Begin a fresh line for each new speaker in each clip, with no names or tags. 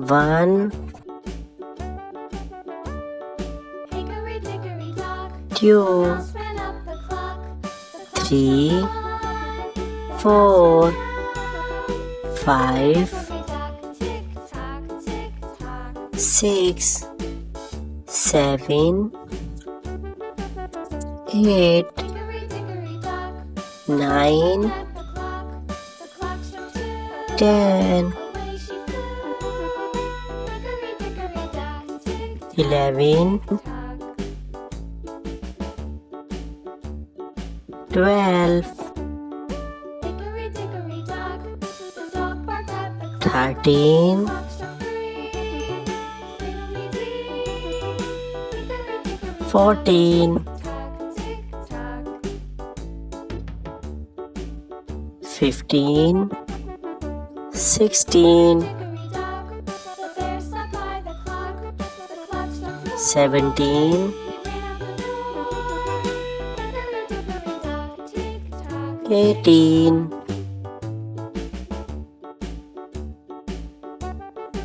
1, 2, 3, 4, 5, 6, 7, 8, 9, 10, 11, 12, 13, 14, 15, 16, 17, 18,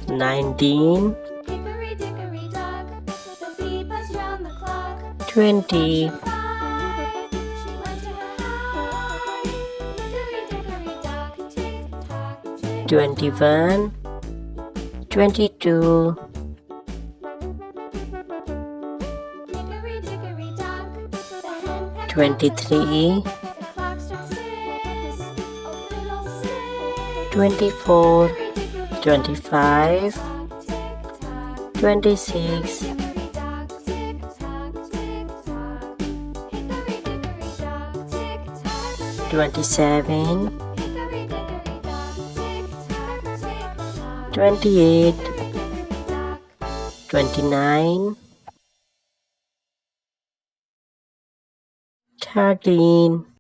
19, 20, 21, 22, 23, 24, 25, 26, 27, 28, 29, 13,